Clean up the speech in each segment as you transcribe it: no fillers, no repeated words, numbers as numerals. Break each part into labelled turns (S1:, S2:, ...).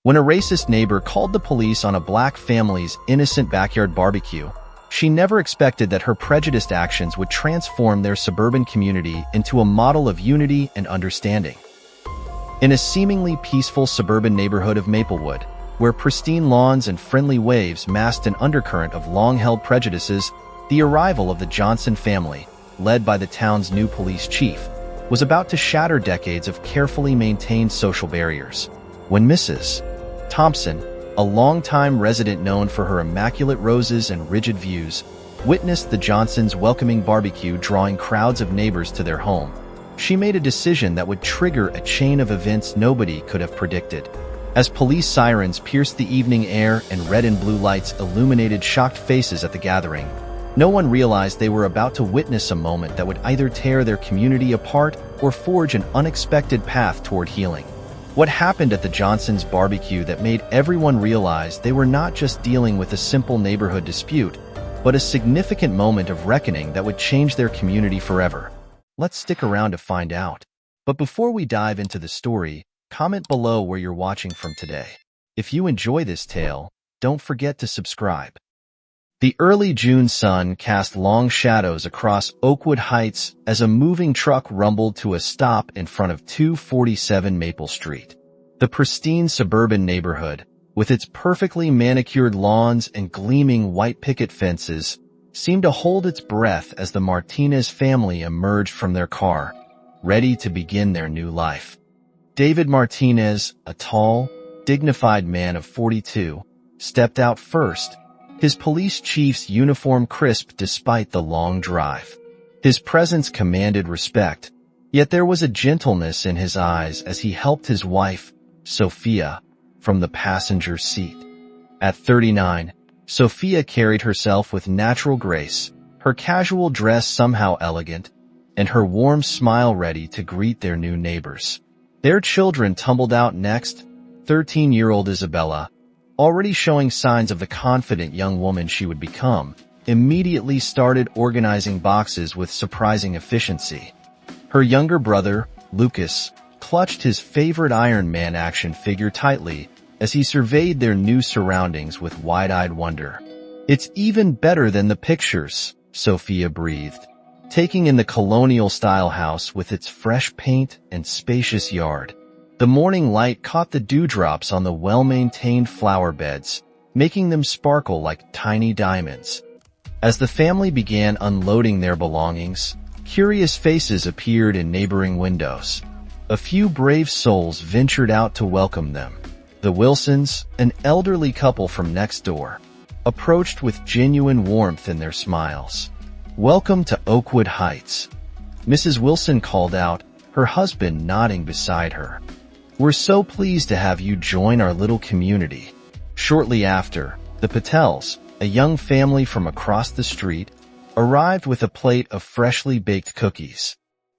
S1: When a racist neighbor called the police on a black family's innocent backyard barbecue, she never expected that her prejudiced actions would transform their suburban community into a model of unity and understanding. In a seemingly peaceful suburban neighborhood of Maplewood, where pristine lawns and friendly waves masked an undercurrent of long-held prejudices, the arrival of the Johnson family, led by the town's new police chief, was about to shatter decades of carefully maintained social barriers. When Mrs. Thompson, a longtime resident known for her immaculate roses and rigid views, witnessed the Johnsons' welcoming barbecue drawing crowds of neighbors to their home, she made a decision that would trigger a chain of events nobody could have predicted. As police sirens pierced the evening air and red and blue lights illuminated shocked faces at the gathering, no one realized they were about to witness a moment that would either tear their community apart or forge an unexpected path toward healing. What happened at the Johnsons' barbecue that made everyone realize they were not just dealing with a simple neighborhood dispute, but a significant moment of reckoning that would change their community forever? Let's stick around to find out. But before we dive into the story, comment below where you're watching from today. If you enjoy this tale, don't forget to subscribe. The early June sun cast long shadows across Oakwood Heights as a moving truck rumbled to a stop in front of 247 Maple Street. The pristine suburban neighborhood, with its perfectly manicured lawns and gleaming white picket fences, seemed to hold its breath as the Martinez family emerged from their car, ready to begin their new life. David Martinez, a tall, dignified man of 42, stepped out first, his police chief's uniform crisp despite the long drive. His presence commanded respect, yet there was a gentleness in his eyes as he helped his wife, Sophia, from the passenger seat. At 39, Sophia carried herself with natural grace, her casual dress somehow elegant, and her warm smile ready to greet their new neighbors. Their children tumbled out next. 13-year-old Isabella, already showing signs of the confident young woman she would become, immediately started organizing boxes with surprising efficiency. Her younger brother, Lucas, clutched his favorite Iron Man action figure tightly as he surveyed their new surroundings with wide-eyed wonder. "It's even better than the pictures," Sophia breathed, taking in the colonial-style house with its fresh paint and spacious yard. The morning light caught the dewdrops on the well-maintained flower beds, making them sparkle like tiny diamonds. As the family began unloading their belongings, curious faces appeared in neighboring windows. A few brave souls ventured out to welcome them. The Wilsons, an elderly couple from next door, approached with genuine warmth in their smiles. "Welcome to Oakwood Heights," Mrs. Wilson called out, her husband nodding beside her. "We're so pleased to have you join our little community." Shortly after, the Patels, a young family from across the street, arrived with a plate of freshly baked cookies.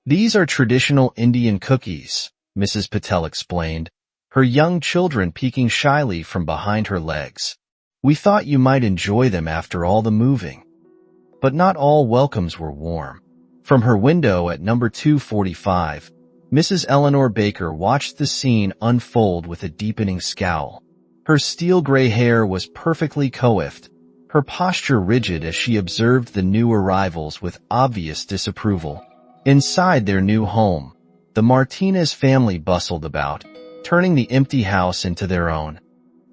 S1: "These are traditional Indian cookies," Mrs. Patel explained, her young children peeking shyly from behind her legs. "We thought you might enjoy them after all the moving." But not all welcomes were warm. From her window at number 245, Mrs. Eleanor Baker watched the scene unfold with a deepening scowl. Her steel-gray hair was perfectly coiffed, her posture rigid as she observed the new arrivals with obvious disapproval. Inside their new home, the Martinez family bustled about, turning the empty house into their own.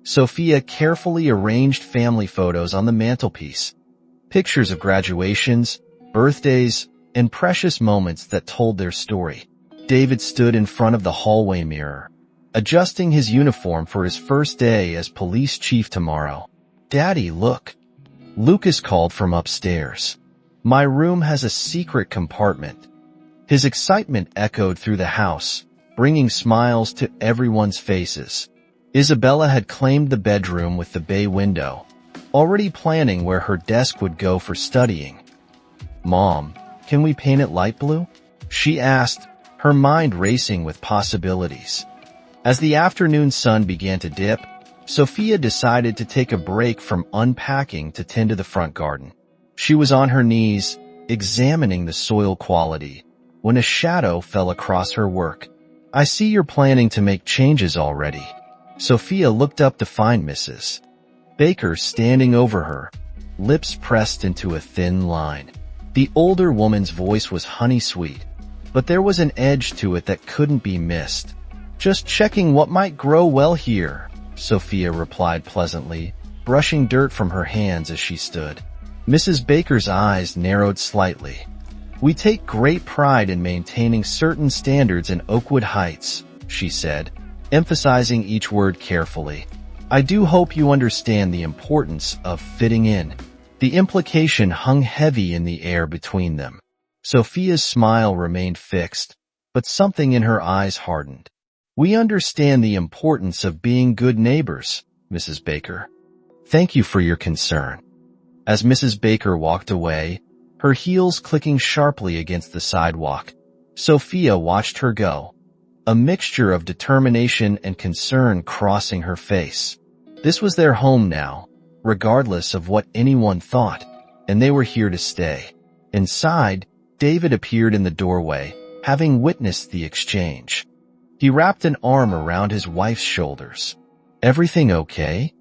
S1: Sophia carefully arranged family photos on the mantelpiece, pictures of graduations, birthdays, and precious moments that told their story. David stood in front of the hallway mirror, adjusting his uniform for his first day as police chief tomorrow. "Daddy, look," Lucas called from upstairs. "My room has a secret compartment." His excitement echoed through the house, bringing smiles to everyone's faces. Isabella had claimed the bedroom with the bay window, already planning where her desk would go for studying. "Mom, can we paint it light blue?" she asked, her mind racing with possibilities. As the afternoon sun began to dip, Sophia decided to take a break from unpacking to tend to the front garden. She was on her knees, examining the soil quality, when a shadow fell across her work. "I see you're planning to make changes already." Sophia looked up to find Mrs. Baker standing over her, lips pressed into a thin line. The older woman's voice was honey-sweet, but there was an edge to it that couldn't be missed. "Just checking what might grow well here," Sophia replied pleasantly, brushing dirt from her hands as she stood. Mrs. Baker's eyes narrowed slightly. "We take great pride in maintaining certain standards in Oakwood Heights," she said, emphasizing each word carefully. "I do hope you understand the importance of fitting in." The implication hung heavy in the air between them. Sophia's smile remained fixed, but something in her eyes hardened. "We understand the importance of being good neighbors, Mrs. Baker. Thank you for your concern." As Mrs. Baker walked away, her heels clicking sharply against the sidewalk, Sophia watched her go, a mixture of determination and concern crossing her face. This was their home now, regardless of what anyone thought, and they were here to stay. Inside, David appeared in the doorway, having witnessed the exchange. He wrapped an arm around his wife's shoulders. "Everything okay?"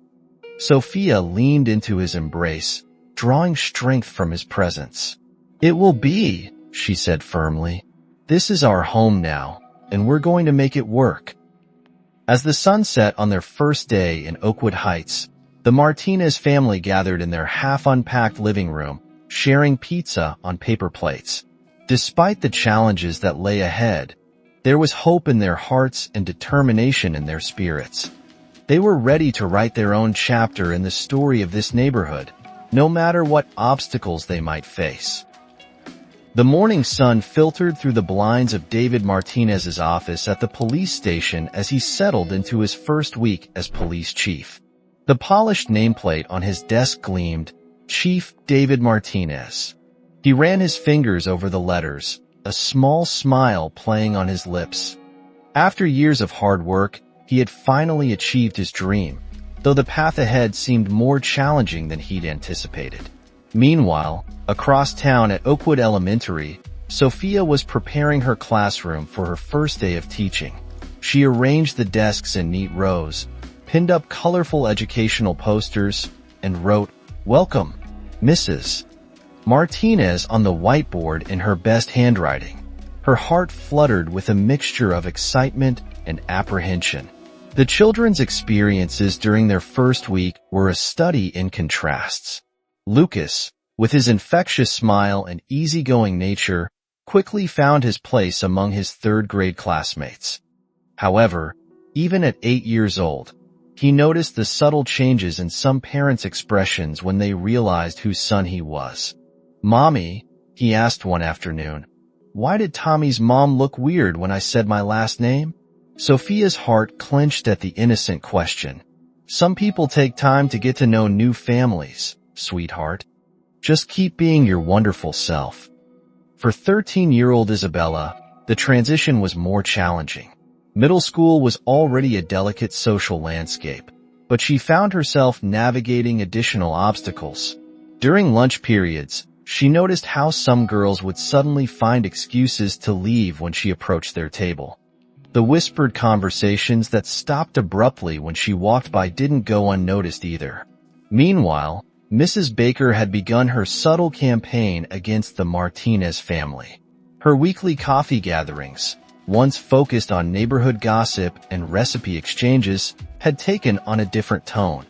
S1: Sophia leaned into his embrace, drawing strength from his presence. "It will be," she said firmly. "This is our home now, and we're going to make it work." As the sun set on their first day in Oakwood Heights, the Martinez family gathered in their half-unpacked living room, sharing pizza on paper plates. Despite the challenges that lay ahead, there was hope in their hearts and determination in their spirits. They were ready to write their own chapter in the story of this neighborhood, no matter what obstacles they might face. The morning sun filtered through the blinds of David Martinez's office at the police station as he settled into his first week as police chief. The polished nameplate on his desk gleamed, "Chief David Martinez." He ran his fingers over the letters, a small smile playing on his lips. After years of hard work, he had finally achieved his dream, though the path ahead seemed more challenging than he'd anticipated. Meanwhile, across town at Oakwood Elementary, Sophia was preparing her classroom for her first day of teaching. She arranged the desks in neat rows, pinned up colorful educational posters, and wrote, "Welcome, Mrs. Martinez" on the whiteboard in her best handwriting. Her heart fluttered with a mixture of excitement and apprehension. The children's experiences during their first week were a study in contrasts. Lucas, with his infectious smile and easygoing nature, quickly found his place among his third-grade classmates. However, even at 8 years old, he noticed the subtle changes in some parents' expressions when they realized whose son he was. "Mommy," he asked one afternoon, "why did Tommy's mom look weird when I said my last name?" Sophia's heart clenched at the innocent question. "Some people take time to get to know new families, sweetheart. Just keep being your wonderful self." For 13-year-old Isabella, the transition was more challenging. Middle school was already a delicate social landscape, but she found herself navigating additional obstacles. During lunch periods, she noticed how some girls would suddenly find excuses to leave when she approached their table. The whispered conversations that stopped abruptly when she walked by didn't go unnoticed either. Meanwhile, Mrs. Baker had begun her subtle campaign against the Martinez family. Her weekly coffee gatherings, once focused on neighborhood gossip and recipe exchanges, had taken on a different tone.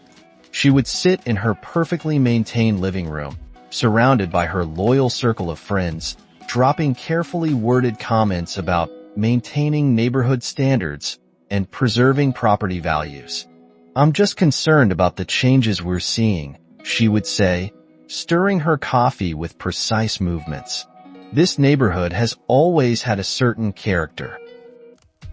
S1: She would sit in her perfectly maintained living room, surrounded by her loyal circle of friends, dropping carefully worded comments about maintaining neighborhood standards and preserving property values. "I'm just concerned about the changes we're seeing," she would say, stirring her coffee with precise movements. "This neighborhood has always had a certain character."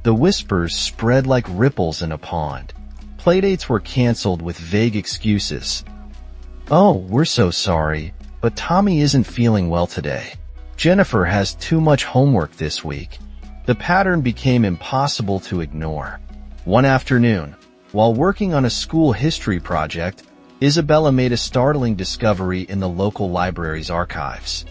S1: The whispers spread like ripples in a pond. Playdates were canceled with vague excuses. "Oh, we're so sorry, but Tommy isn't feeling well today. Jennifer has too much homework this week." The pattern became impossible to ignore. One afternoon, while working on a school history project, Isabella made a startling discovery in the local library's archives.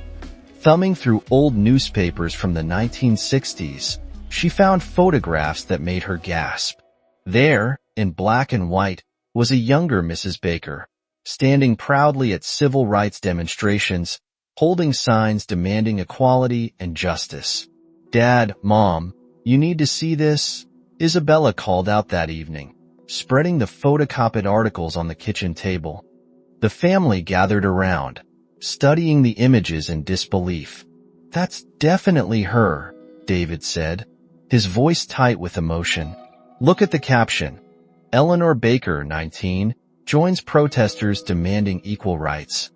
S1: Thumbing through old newspapers from the 1960s, she found photographs that made her gasp. There, in black and white, was a younger Mrs. Baker, standing proudly at civil rights demonstrations, holding signs demanding equality and justice. "Dad, Mom, you need to see this," Isabella called out that evening, spreading the photocopied articles on the kitchen table. The family gathered around, studying the images in disbelief. "That's definitely her," David said, his voice tight with emotion. "Look at the caption. Eleanor Baker, 19, joins protesters demanding equal rights."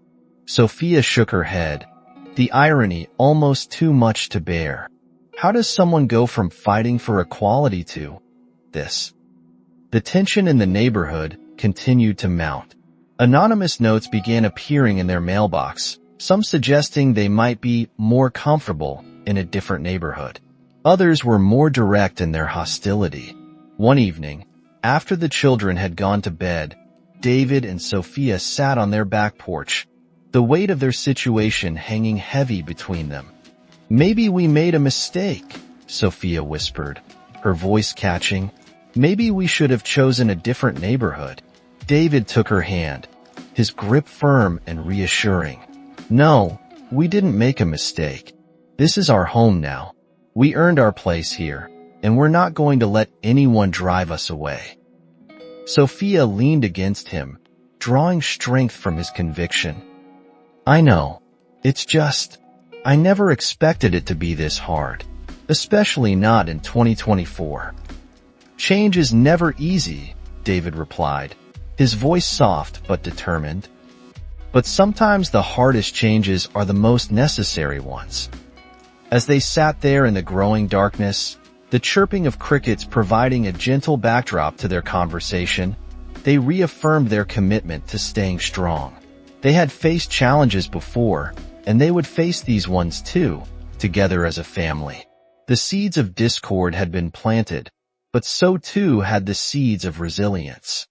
S1: Sophia shook her head, the irony almost too much to bear. How does someone go from fighting for equality to this? The tension in the neighborhood continued to mount. Anonymous notes began appearing in their mailbox, some suggesting they might be more comfortable in a different neighborhood. Others were more direct in their hostility. One evening, after the children had gone to bed, David and Sophia sat on their back porch, the weight of their situation hanging heavy between them. "Maybe we made a mistake," Sophia whispered, her voice catching. "Maybe we should have chosen a different neighborhood." David took her hand, his grip firm and reassuring. "No, we didn't make a mistake. This is our home now. We earned our place here, and we're not going to let anyone drive us away." Sophia leaned against him, drawing strength from his conviction. "I know. It's just, I never expected it to be this hard, especially not in 2024. "Change is never easy," David replied, his voice soft but determined. "But sometimes the hardest changes are the most necessary ones." As they sat there in the growing darkness, the chirping of crickets providing a gentle backdrop to their conversation, they reaffirmed their commitment to staying strong. They had faced challenges before, and they would face these ones too, together as a family. The seeds of discord had been planted, but so too had the seeds of resilience.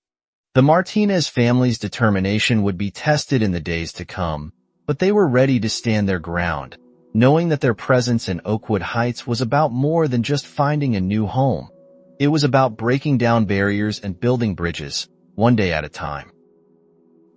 S1: The Martinez family's determination would be tested in the days to come, but they were ready to stand their ground, knowing that their presence in Oakwood Heights was about more than just finding a new home. It was about breaking down barriers and building bridges, one day at a time.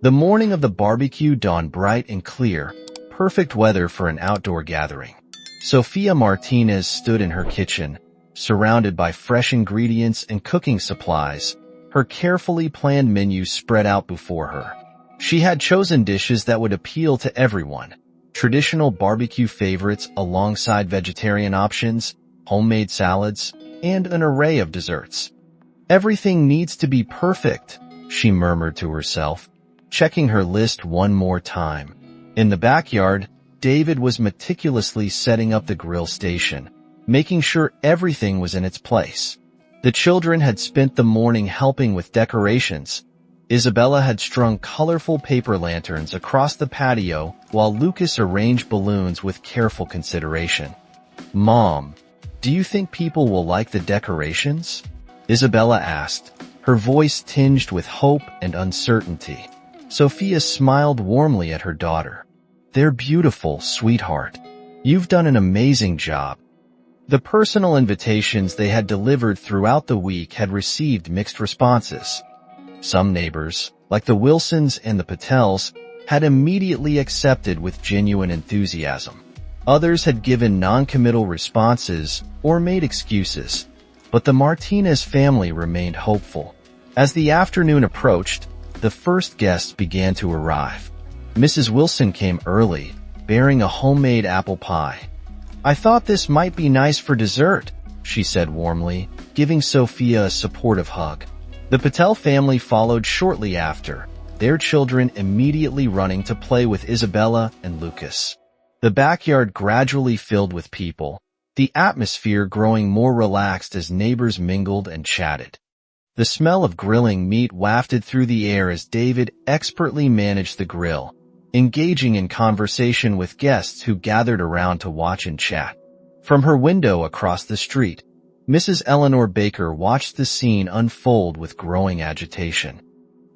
S1: The morning of the barbecue dawned bright and clear, perfect weather for an outdoor gathering. Sophia Martinez stood in her kitchen, surrounded by fresh ingredients and cooking supplies, her carefully planned menu spread out before her. She had chosen dishes that would appeal to everyone, traditional barbecue favorites alongside vegetarian options, homemade salads, and an array of desserts. "Everything needs to be perfect," she murmured to herself, checking her list one more time. In the backyard, David was meticulously setting up the grill station, making sure everything was in its place. The children had spent the morning helping with decorations. Isabella had strung colorful paper lanterns across the patio while Lucas arranged balloons with careful consideration. "Mom, do you think people will like the decorations?" Isabella asked, her voice tinged with hope and uncertainty. Sophia smiled warmly at her daughter. "They're beautiful, sweetheart. You've done an amazing job." The personal invitations they had delivered throughout the week had received mixed responses. Some neighbors, like the Wilsons and the Patels, had immediately accepted with genuine enthusiasm. Others had given non-committal responses or made excuses, but the Martinez family remained hopeful. As the afternoon approached, the first guests began to arrive. Mrs. Wilson came early, bearing a homemade apple pie. "I thought this might be nice for dessert," she said warmly, giving Sophia a supportive hug. The Patel family followed shortly after, their children immediately running to play with Isabella and Lucas. The backyard gradually filled with people, the atmosphere growing more relaxed as neighbors mingled and chatted. The smell of grilling meat wafted through the air as David expertly managed the grill, engaging in conversation with guests who gathered around to watch and chat. From her window across the street, Mrs. Eleanor Baker watched the scene unfold with growing agitation.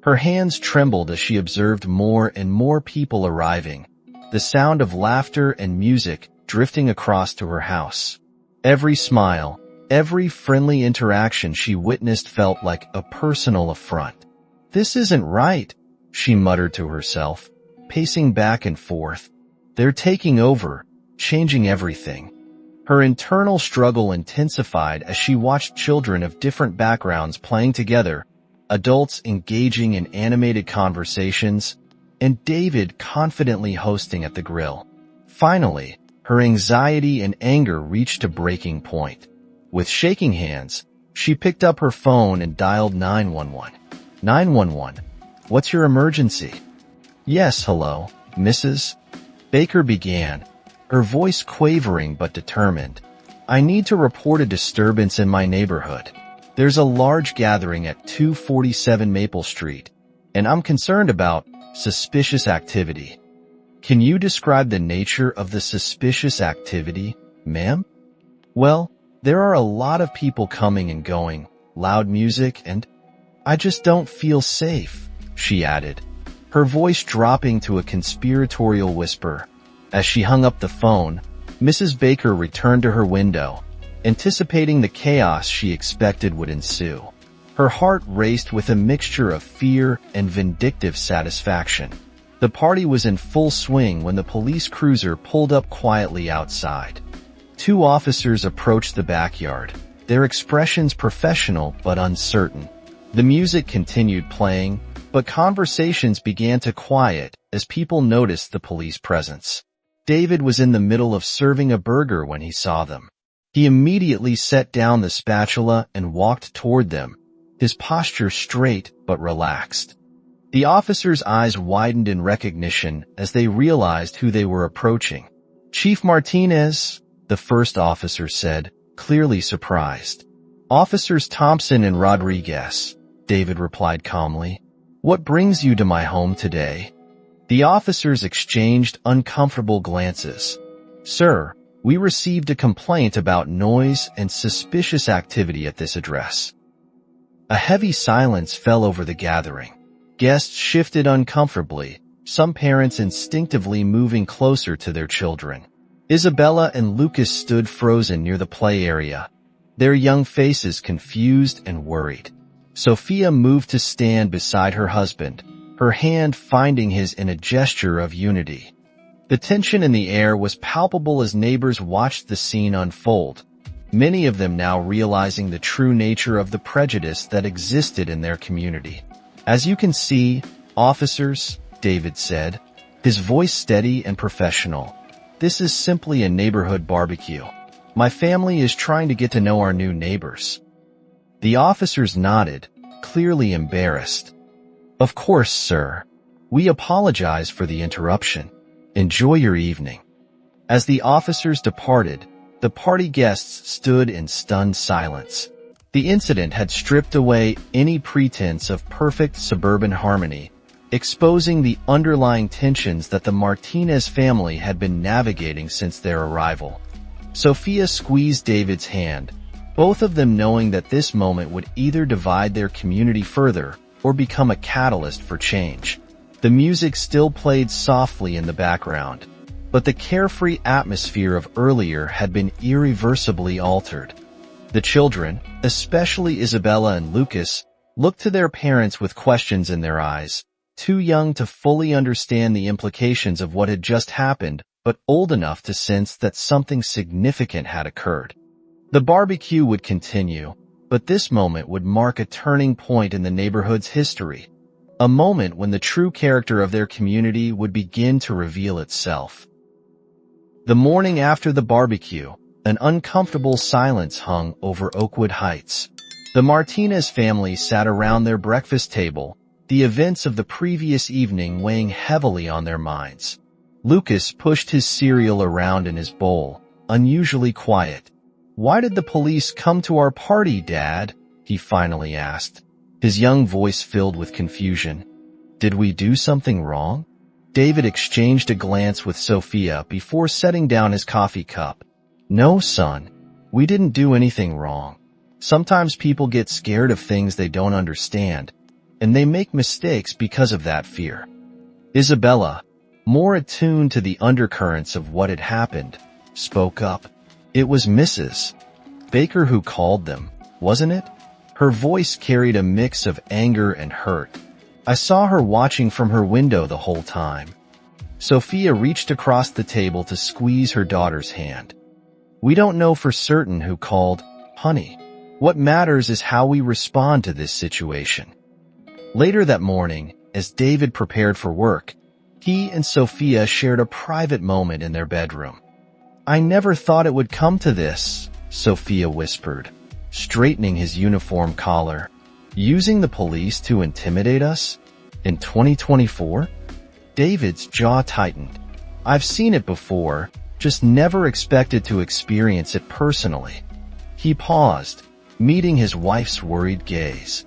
S1: Her hands trembled as she observed more and more people arriving, the sound of laughter and music drifting across to her house. Every smile, Every friendly interaction she witnessed felt like a personal affront. "This isn't right," she muttered to herself, pacing back and forth. "They're taking over, changing everything." Her internal struggle intensified as she watched children of different backgrounds playing together, adults engaging in animated conversations, and David confidently hosting at the grill. Finally, her anxiety and anger reached a breaking point. With shaking hands, she picked up her phone and dialed 911. 911. "What's your emergency?" "Yes, hello, Mrs. Baker began, her voice quavering but determined. "I need to report a disturbance in my neighborhood. There's a large gathering at 247 Maple Street, and I'm concerned about suspicious activity." "Can you describe the nature of the suspicious activity, ma'am?" "Well, there are a lot of people coming and going, loud music, and I just don't feel safe," she added, her voice dropping to a conspiratorial whisper. As she hung up the phone, Mrs. Baker returned to her window, anticipating the chaos she expected would ensue. Her heart raced with a mixture of fear and vindictive satisfaction. The party was in full swing when the police cruiser pulled up quietly outside. Two officers approached the backyard, their expressions professional but uncertain. The music continued playing, but conversations began to quiet as people noticed the police presence. David was in the middle of serving a burger when he saw them. He immediately set down the spatula and walked toward them, his posture straight but relaxed. The officers' eyes widened in recognition as they realized who they were approaching. "Chief Martinez," the first officer said, clearly surprised. "Officers Thompson and Rodriguez," David replied calmly. "What brings you to my home today?" The officers exchanged uncomfortable glances. "Sir, we received a complaint about noise and suspicious activity at this address." A heavy silence fell over the gathering. Guests shifted uncomfortably, some parents instinctively moving closer to their children. Isabella and Lucas stood frozen near the play area, their young faces confused and worried. Sophia moved to stand beside her husband, her hand finding his in a gesture of unity. The tension in the air was palpable as neighbors watched the scene unfold, many of them now realizing the true nature of the prejudice that existed in their community. "As you can see, officers," David said, his voice steady and professional, "this is simply a neighborhood barbecue. My family is trying to get to know our new neighbors." The officers nodded, clearly embarrassed. "Of course, sir. We apologize for the interruption. Enjoy your evening." As the officers departed, the party guests stood in stunned silence. The incident had stripped away any pretense of perfect suburban harmony, exposing the underlying tensions that the Martinez family had been navigating since their arrival. Sophia squeezed David's hand, both of them knowing that this moment would either divide their community further or become a catalyst for change. The music still played softly in the background, but the carefree atmosphere of earlier had been irreversibly altered. The children, especially Isabella and Lucas, looked to their parents with questions in their eyes, too young to fully understand the implications of what had just happened, but old enough to sense that something significant had occurred. The barbecue would continue, but this moment would mark a turning point in the neighborhood's history, a moment when the true character of their community would begin to reveal itself. The morning after the barbecue, an uncomfortable silence hung over Oakwood Heights. The Martinez family sat around their breakfast table, the events of the previous evening weighing heavily on their minds. Lucas pushed his cereal around in his bowl, unusually quiet. "Why did the police come to our party, Dad?" he finally asked, his young voice filled with confusion. "Did we do something wrong?" David exchanged a glance with Sophia before setting down his coffee cup. "No, son. We didn't do anything wrong. Sometimes people get scared of things they don't understand, and they make mistakes because of that fear." Isabella, more attuned to the undercurrents of what had happened, spoke up. "It was Mrs. Baker who called them, wasn't it? Her voice carried a mix of anger and hurt. I saw her watching from her window the whole time. Sophia reached across the table to squeeze her daughter's hand. We don't know for certain who called, honey. What matters is how we respond to this situation. Later that morning, as David prepared for work, he and Sophia shared a private moment in their bedroom. I never thought it would come to this, Sophia whispered, straightening his uniform collar. Using the police to intimidate us? In 2024? David's jaw tightened. I've seen it before, just never expected to experience it personally. He paused, meeting his wife's worried gaze.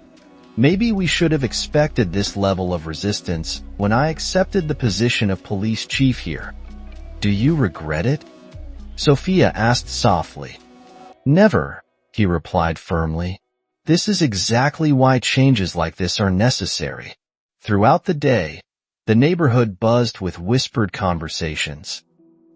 S1: Maybe we should have expected this level of resistance when I accepted the position of police chief here. Do you regret it? Sophia asked softly. Never, he replied firmly. This is exactly why changes like this are necessary. Throughout the day, the neighborhood buzzed with whispered conversations.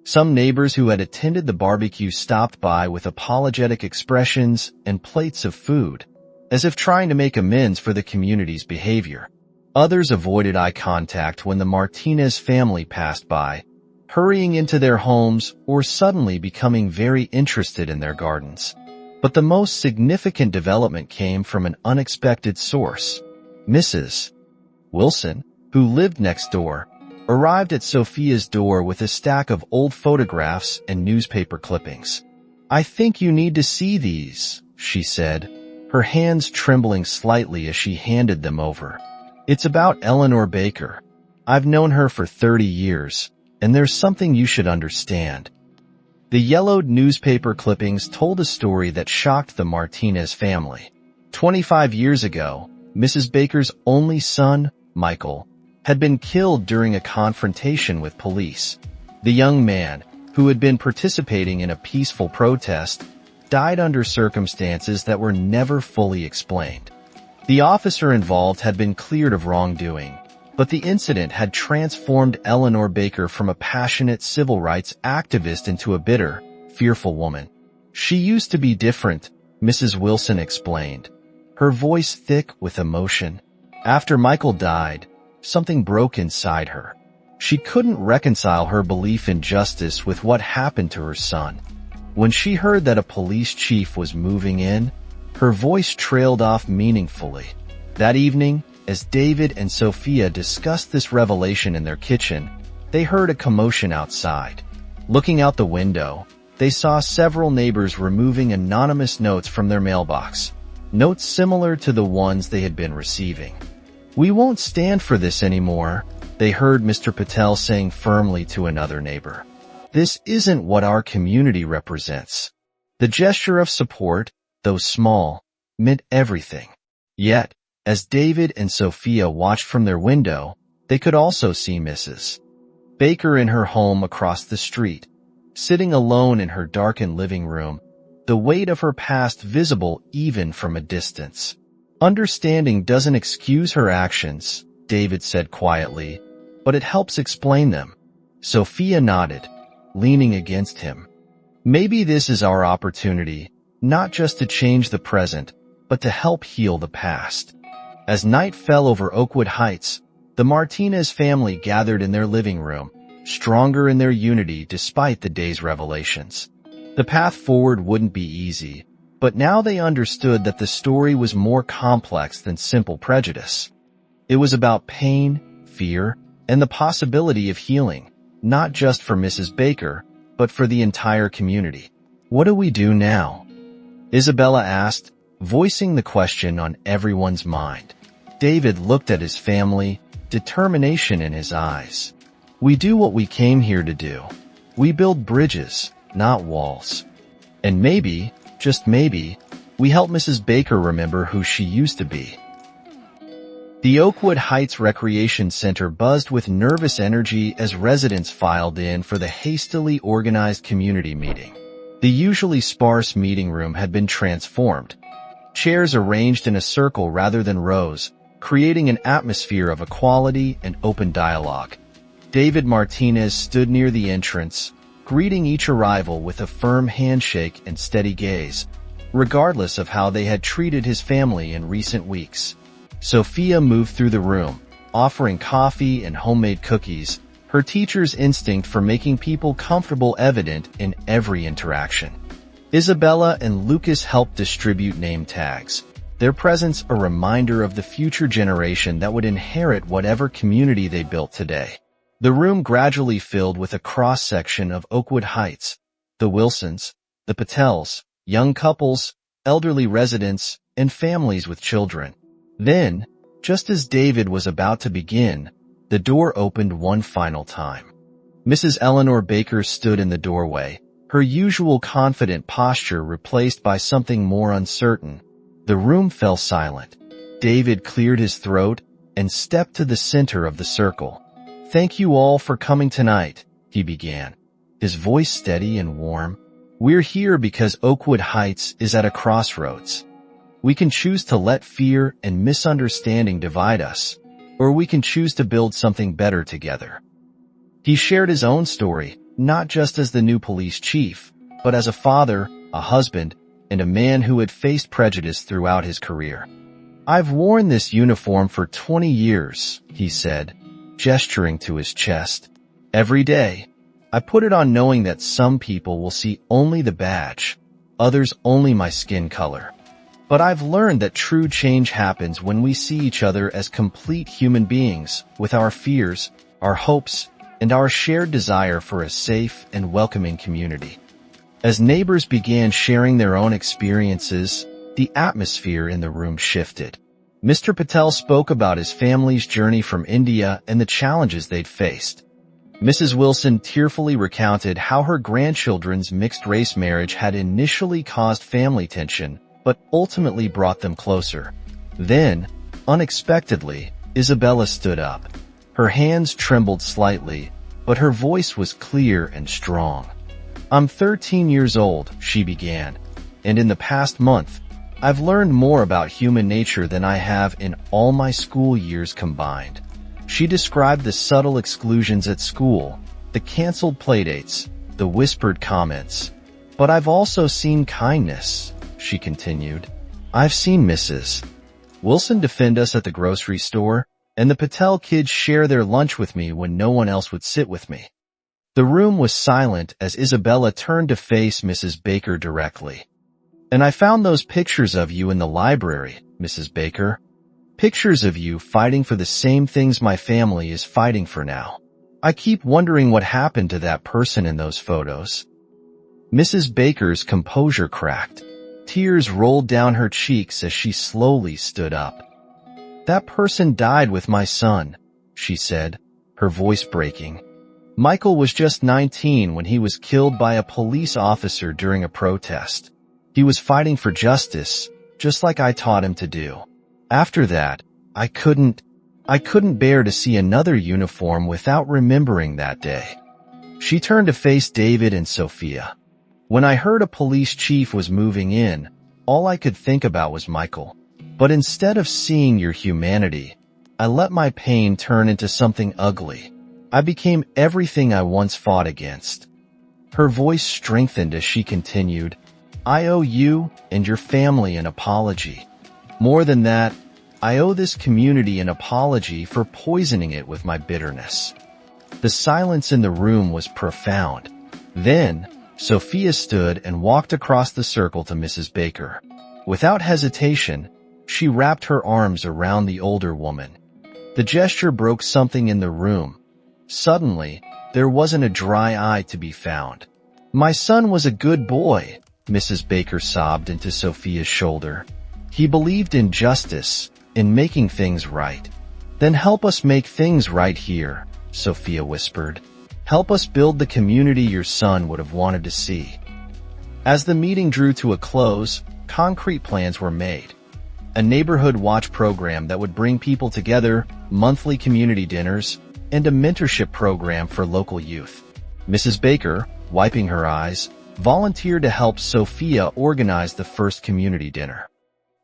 S1: Some neighbors who had attended the barbecue stopped by with apologetic expressions and plates of food, as if trying to make amends for the community's behavior. Others avoided eye contact when the Martinez family passed by, hurrying into their homes or suddenly becoming very interested in their gardens. But the most significant development came from an unexpected source. Mrs. Wilson, who lived next door, arrived at Sophia's door with a stack of old photographs and newspaper clippings. I think you need to see these, she said, her hands trembling slightly as she handed them over. It's about Eleanor Baker. I've known her for 30 years, and there's something you should understand. The yellowed newspaper clippings told a story that shocked the Martinez family. 25 years ago, Mrs. Baker's only son, Michael, had been killed during a confrontation with police. The young man, who had been participating in a peaceful protest, died under circumstances that were never fully explained. The officer involved had been cleared of wrongdoing, but the incident had transformed Eleanor Baker from a passionate civil rights activist into a bitter, fearful woman. She used to be different, Mrs. Wilson explained, her voice thick with emotion. After Michael died, something broke inside her. She couldn't reconcile her belief in justice with what happened to her son. When she heard that a police chief was moving in, her voice trailed off meaningfully. That evening, as David and Sophia discussed this revelation in their kitchen, they heard a commotion outside. Looking out the window, they saw several neighbors removing anonymous notes from their mailbox, notes similar to the ones they had been receiving. We won't stand for this anymore, they heard Mr. Patel saying firmly to another neighbor. This isn't what our community represents. The gesture of support, though small, meant everything. Yet, as David and Sophia watched from their window, they could also see Mrs. Baker in her home across the street, sitting alone in her darkened living room, the weight of her past visible even from a distance. Understanding doesn't excuse her actions, David said quietly, but it helps explain them. Sophia nodded, leaning against him. Maybe this is our opportunity, not just to change the present, but to help heal the past. As night fell over Oakwood Heights, the Martinez family gathered in their living room, stronger in their unity despite the day's revelations. The path forward wouldn't be easy, but now they understood that the story was more complex than simple prejudice. It was about pain, fear, and the possibility of healing, not just for Mrs. Baker, but for the entire community. What do we do now? Isabella asked, voicing the question on everyone's mind. David looked at his family, determination in his eyes. We do what we came here to do. We build bridges, not walls. And maybe, just maybe, we help Mrs. Baker remember who she used to be. The Oakwood Heights Recreation Center buzzed with nervous energy as residents filed in for the hastily organized community meeting. The usually sparse meeting room had been transformed. Chairs arranged in a circle rather than rows, creating an atmosphere of equality and open dialogue. David Martinez stood near the entrance, greeting each arrival with a firm handshake and steady gaze. regardless of how they had treated his family in recent weeks. Sophia moved through the room, offering coffee and homemade cookies, her teacher's instinct for making people comfortable evident in every interaction. Isabella and Lucas helped distribute name tags, their presence a reminder of the future generation that would inherit whatever community they built today. The room gradually filled with a cross-section of Oakwood Heights, the Wilsons, the Patels, young couples, elderly residents, and families with children. Then, just as David was about to begin, the door opened one final time. Mrs. Eleanor Baker stood in the doorway, her usual confident posture replaced by something more uncertain. The room fell silent. David cleared his throat and stepped to the center of the circle. "Thank you all for coming tonight," he began, his voice steady and warm. "We're here because Oakwood Heights is at a crossroads. We can choose to let fear and misunderstanding divide us, or we can choose to build something better together." He shared his own story, not just as the new police chief, but as a father, a husband, and a man who had faced prejudice throughout his career. "I've worn this uniform for 20 years, he said, gesturing to his chest. "Every day, I put it on knowing that some people will see only the badge, others only my skin color. But I've learned that true change happens when we see each other as complete human beings, with our fears, our hopes, and our shared desire for a safe and welcoming community." As neighbors began sharing their own experiences, the atmosphere in the room shifted. Mr. Patel spoke about his family's journey from India and the challenges they'd faced. Mrs. Wilson tearfully recounted how her grandchildren's mixed-race marriage had initially caused family tension, but ultimately brought them closer. Then, unexpectedly, Isabella stood up. Her hands trembled slightly, but her voice was clear and strong. "I'm 13 years old," she began, "and in the past month, I've learned more about human nature than I have in all my school years combined." She described the subtle exclusions at school, the canceled playdates, the whispered comments. "But I've also seen kindness," she continued. "I've seen Mrs. Wilson defend us at the grocery store, and the Patel kids share their lunch with me when no one else would sit with me." The room was silent as Isabella turned to face Mrs. Baker directly. "And I found those pictures of you in the library, Mrs. Baker. Pictures of you fighting for the same things my family is fighting for now. I keep wondering what happened to that person in those photos." Mrs. Baker's composure cracked. Tears rolled down her cheeks as she slowly stood up. "That person died with my son," she said, her voice breaking. "Michael was just 19 when he was killed by a police officer during a protest. He was fighting for justice, just like I taught him to do. After that, I couldn't bear to see another uniform without remembering that day." She turned to face David and Sophia. "When I heard a police chief was moving in, all I could think about was Michael. But instead of seeing your humanity, I let my pain turn into something ugly. I became everything I once fought against." Her voice strengthened as she continued, "I owe you and your family an apology. More than that, I owe this community an apology for poisoning it with my bitterness." The silence in the room was profound. Then, Sophia stood and walked across the circle to Mrs. Baker. Without hesitation, she wrapped her arms around the older woman. The gesture broke something in the room. Suddenly, there wasn't a dry eye to be found. "My son was a good boy," Mrs. Baker sobbed into Sophia's shoulder. "He believed in justice, in making things right." "Then help us make things right here," Sophia whispered. "Help us build the community your son would have wanted to see." As the meeting drew to a close, concrete plans were made. A neighborhood watch program that would bring people together, monthly community dinners, and a mentorship program for local youth. Mrs. Baker, wiping her eyes, volunteered to help Sophia organize the first community dinner.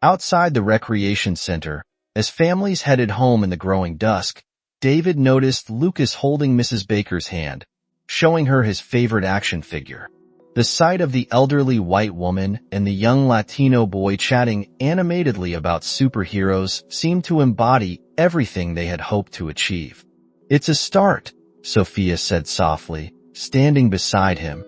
S1: Outside the recreation center, as families headed home in the growing dusk, David noticed Lucas holding Mrs. Baker's hand, showing her his favorite action figure. The sight of the elderly white woman and the young Latino boy chatting animatedly about superheroes seemed to embody everything they had hoped to achieve. "It's a start," Sophia said softly, standing beside him.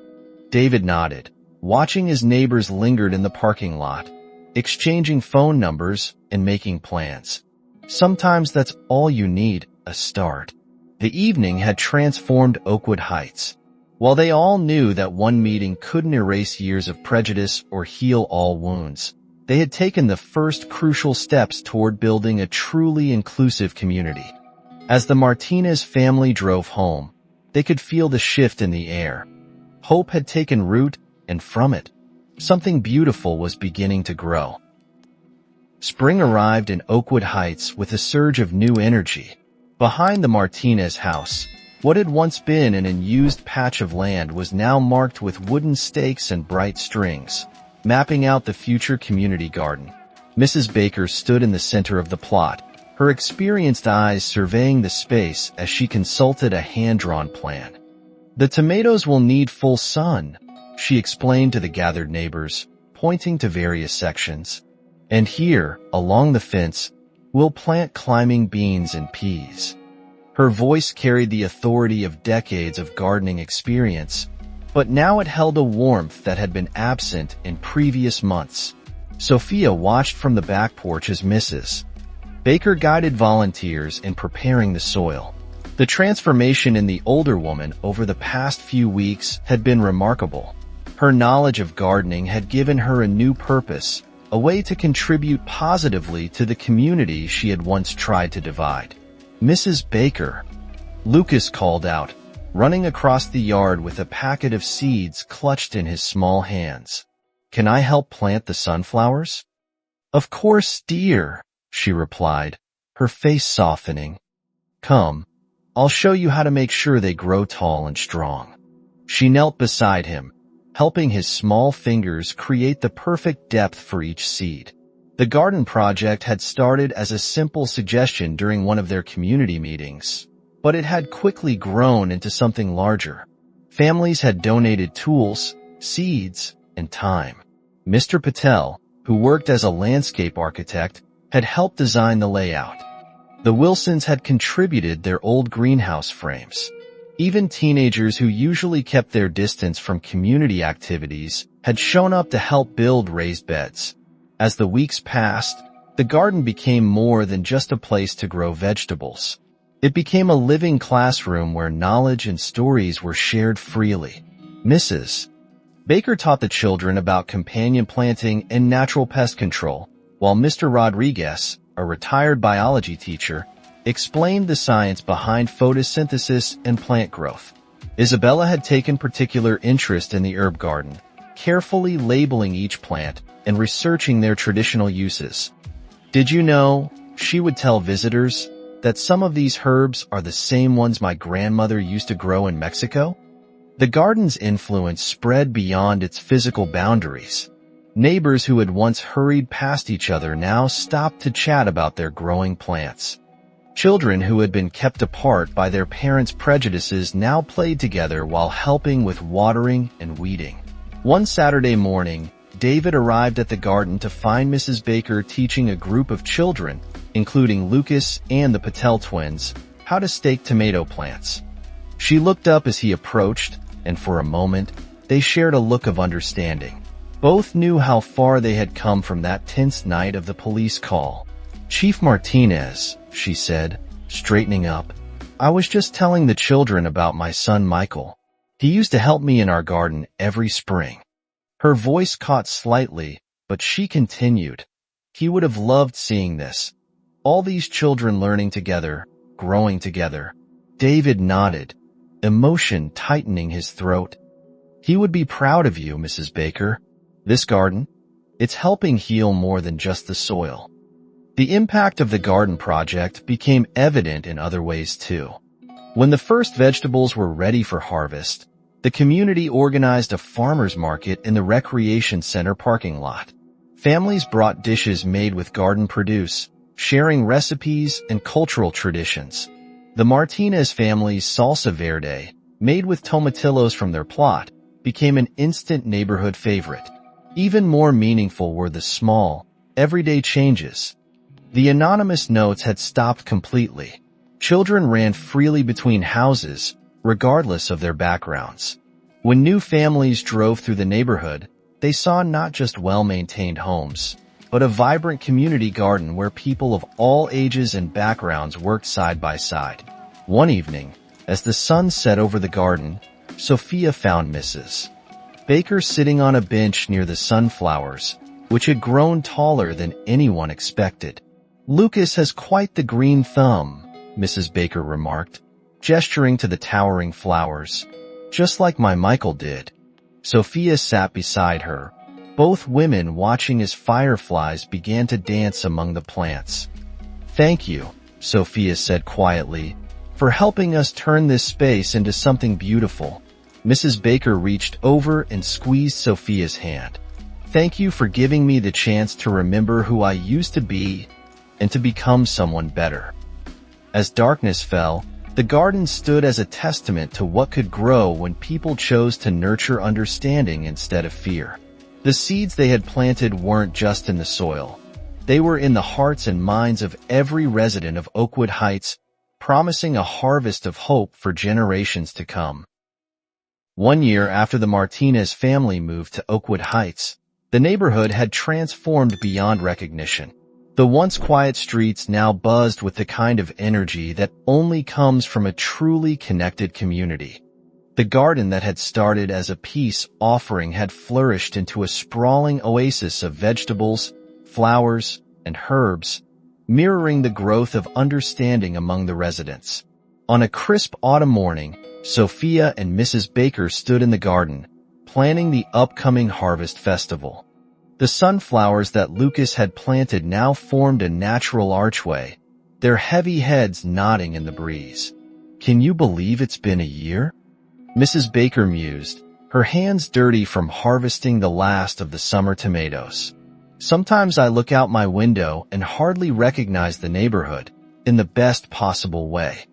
S1: David nodded, watching as neighbors lingered in the parking lot, exchanging phone numbers and making plans. Sometimes that's all you need, a start. The evening had transformed Oakwood Heights. While they all knew that one meeting couldn't erase years of prejudice or heal all wounds, they had taken the first crucial steps toward building a truly inclusive community. As the Martinez family drove home, they could feel the shift in the air. Hope had taken root, and from it, something beautiful was beginning to grow. Spring arrived in Oakwood Heights with a surge of new energy. Behind the Martinez house, what had once been an unused patch of land was now marked with wooden stakes and bright strings, mapping out the future community garden. Mrs. Baker stood in the center of the plot, her experienced eyes surveying the space as she consulted a hand-drawn plan. "The tomatoes will need full sun," she explained to the gathered neighbors, pointing to various sections. "And here, along the fence, we'll plant climbing beans and peas." Her voice carried the authority of decades of gardening experience, but now it held a warmth that had been absent in previous months. Sophia watched from the back porch as Mrs. Baker guided volunteers in preparing the soil. The transformation in the older woman over the past few weeks had been remarkable. Her knowledge of gardening had given her a new purpose, a way to contribute positively to the community she had once tried to divide. "Mrs. Baker," Lucas called out, running across the yard with a packet of seeds clutched in his small hands. "Can I help plant the sunflowers?" "Of course, dear," she replied, her face softening. "Come, I'll show you how to make sure they grow tall and strong." She knelt beside him, helping his small fingers create the perfect depth for each seed. The garden project had started as a simple suggestion during one of their community meetings, but it had quickly grown into something larger. Families had donated tools, seeds, and time. Mr. Patel, who worked as a landscape architect, had helped design the layout. The Wilsons had contributed their old greenhouse frames. Even teenagers who usually kept their distance from community activities had shown up to help build raised beds. As the weeks passed, the garden became more than just a place to grow vegetables. It became a living classroom where knowledge and stories were shared freely. Mrs. Baker taught the children about companion planting and natural pest control, while Mr. Rodriguez, a retired biology teacher, explained the science behind photosynthesis and plant growth. Isabella had taken particular interest in the herb garden, carefully labeling each plant and researching their traditional uses. "Did you know," she would tell visitors, "that some of these herbs are the same ones my grandmother used to grow in Mexico?" The garden's influence spread beyond its physical boundaries. Neighbors who had once hurried past each other now stopped to chat about their growing plants. Children who had been kept apart by their parents' prejudices now played together while helping with watering and weeding. One Saturday morning, David arrived at the garden to find Mrs. Baker teaching a group of children, including Lucas and the Patel twins, how to stake tomato plants. She looked up as he approached, and for a moment, they shared a look of understanding. Both knew how far they had come from that tense night of the police call. "Chief Martinez," she said, straightening up, "I was just telling the children about my son Michael. He used to help me in our garden every spring." Her voice caught slightly, but she continued. "He would have loved seeing this. All these children learning together, growing together." David nodded, emotion tightening his throat. "He would be proud of you, Mrs. Baker. This garden? It's helping heal more than just the soil." The impact of the garden project became evident in other ways too. When the first vegetables were ready for harvest, the community organized a farmer's market in the recreation center parking lot. Families brought dishes made with garden produce, sharing recipes and cultural traditions. The Martinez family's salsa verde, made with tomatillos from their plot, became an instant neighborhood favorite. Even more meaningful were the small, everyday changes. The anonymous notes had stopped completely. Children ran freely between houses, regardless of their backgrounds. When new families drove through the neighborhood, they saw not just well-maintained homes, but a vibrant community garden where people of all ages and backgrounds worked side by side. One evening, as the sun set over the garden, Sophia found Mrs. Baker sitting on a bench near the sunflowers, which had grown taller than anyone expected. "Lucas has quite the green thumb," Mrs. Baker remarked, gesturing to the towering flowers. "Just like my Michael did." Sophia sat beside her, both women watching as fireflies began to dance among the plants. "Thank you," Sophia said quietly, "for helping us turn this space into something beautiful." Mrs. Baker reached over and squeezed Sophia's hand. "Thank you for giving me the chance to remember who I used to be and to become someone better." As darkness fell, the garden stood as a testament to what could grow when people chose to nurture understanding instead of fear. The seeds they had planted weren't just in the soil. They were in the hearts and minds of every resident of Oakwood Heights, promising a harvest of hope for generations to come. 1 year after the Martinez family moved to Oakwood Heights, the neighborhood had transformed beyond recognition. The once quiet streets now buzzed with the kind of energy that only comes from a truly connected community. The garden that had started as a peace offering had flourished into a sprawling oasis of vegetables, flowers, and herbs, mirroring the growth of understanding among the residents. On a crisp autumn morning, Sophia and Mrs. Baker stood in the garden, planning the upcoming harvest festival. The sunflowers that Lucas had planted now formed a natural archway, their heavy heads nodding in the breeze. "Can you believe it's been a year?" Mrs. Baker mused, her hands dirty from harvesting the last of the summer tomatoes. "Sometimes I look out my window and hardly recognize the neighborhood, in the best possible way."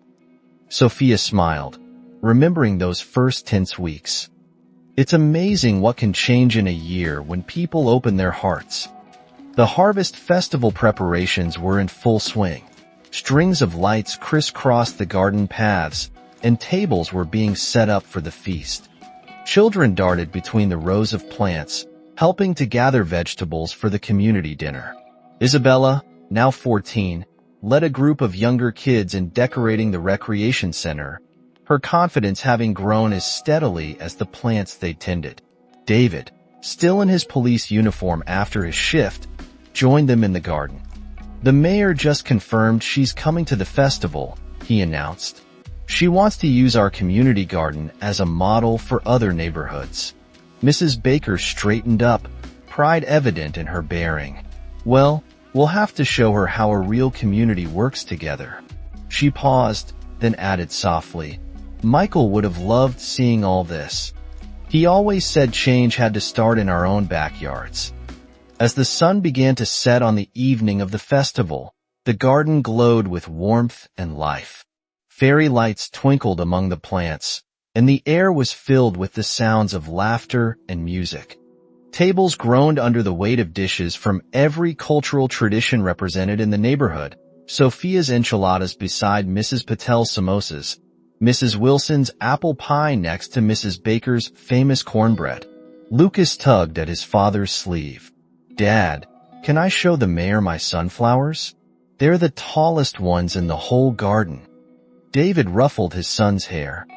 S1: Sophia smiled, remembering those first tense weeks. It's amazing what can change in a year when people open their hearts. The harvest festival preparations were in full swing. Strings of lights crisscrossed the garden paths, and tables were being set up for the feast. Children darted between the rows of plants, helping to gather vegetables for the community dinner. Isabella, now 14, led a group of younger kids in decorating the recreation center, her confidence having grown as steadily as the plants they tended. David, still in his police uniform after his shift, joined them in the garden. "The mayor just confirmed she's coming to the festival," he announced. "She wants to use our community garden as a model for other neighborhoods." Mrs. Baker straightened up, pride evident in her bearing. "Well, we'll have to show her how a real community works together." She paused, then added softly, "Michael would have loved seeing all this. He always said change had to start in our own backyards." As the sun began to set on the evening of the festival, the garden glowed with warmth and life. Fairy lights twinkled among the plants, and the air was filled with the sounds of laughter and music. Tables groaned under the weight of dishes from every cultural tradition represented in the neighborhood. Sophia's enchiladas beside Mrs. Patel's samosas, Mrs. Wilson's apple pie next to Mrs. Baker's famous cornbread. Lucas tugged at his father's sleeve. "Dad, can I show the mayor my sunflowers? They're the tallest ones in the whole garden." David ruffled his son's hair.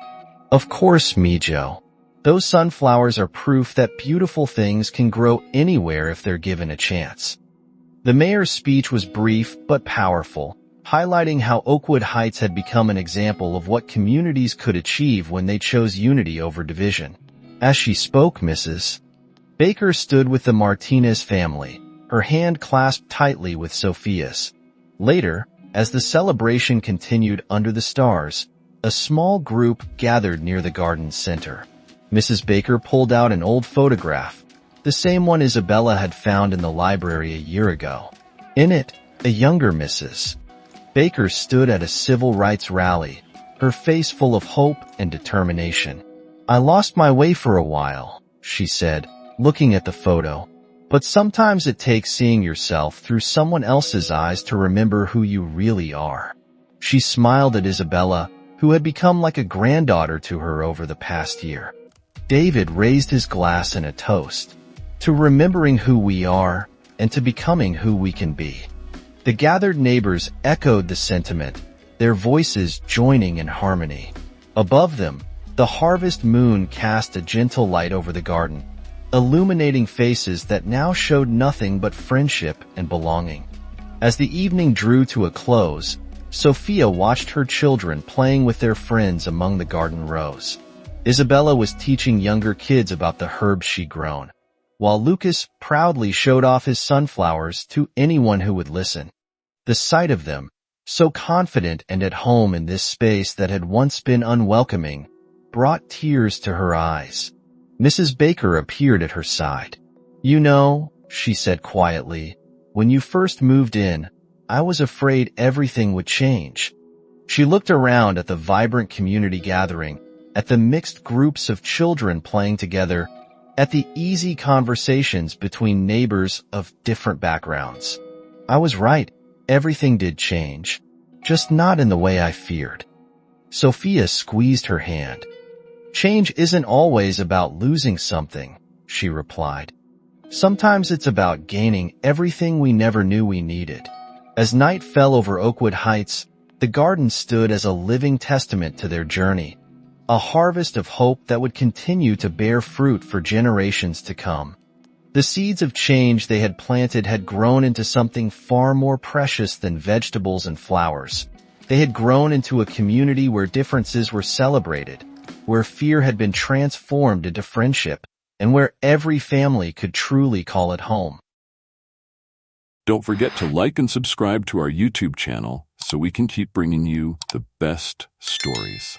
S1: "Of course, Mijo. Those sunflowers are proof that beautiful things can grow anywhere if they're given a chance." The mayor's speech was brief but powerful, highlighting how Oakwood Heights had become an example of what communities could achieve when they chose unity over division. As she spoke, Mrs. Baker stood with the Martinez family, her hand clasped tightly with Sophia's. Later, as the celebration continued under the stars, a small group gathered near the garden's center. Mrs. Baker pulled out an old photograph, the same one Isabella had found in the library a year ago. In it, a younger Mrs. Baker stood at a civil rights rally, her face full of hope and determination. "I lost my way for a while," she said, looking at the photo. "But sometimes it takes seeing yourself through someone else's eyes to remember who you really are." She smiled at Isabella, who had become like a granddaughter to her over the past year. David raised his glass in a toast to remembering who we are and to becoming who we can be. The gathered neighbors echoed the sentiment, their voices joining in harmony. Above them, the harvest moon cast a gentle light over the garden, illuminating faces that now showed nothing but friendship and belonging. As the evening drew to a close, Sophia watched her children playing with their friends among the garden rows. Isabella was teaching younger kids about the herbs she'd grown, while Lucas proudly showed off his sunflowers to anyone who would listen. The sight of them, so confident and at home in this space that had once been unwelcoming, brought tears to her eyes. Mrs. Baker appeared at her side. "You know," she said quietly, "when you first moved in, I was afraid everything would change." She looked around at the vibrant community gathering, at the mixed groups of children playing together, at the easy conversations between neighbors of different backgrounds. "I was right. Everything did change, just not in the way I feared." Sophia squeezed her hand. "Change isn't always about losing something," she replied. "Sometimes it's about gaining everything we never knew we needed." As night fell over Oakwood Heights, the garden stood as a living testament to their journey, a harvest of hope that would continue to bear fruit for generations to come. The seeds of change they had planted had grown into something far more precious than vegetables and flowers. They had grown into a community where differences were celebrated, where fear had been transformed into friendship, and where every family could truly call it home.
S2: Don't forget to like and subscribe to our YouTube channel so we can keep bringing you the best stories.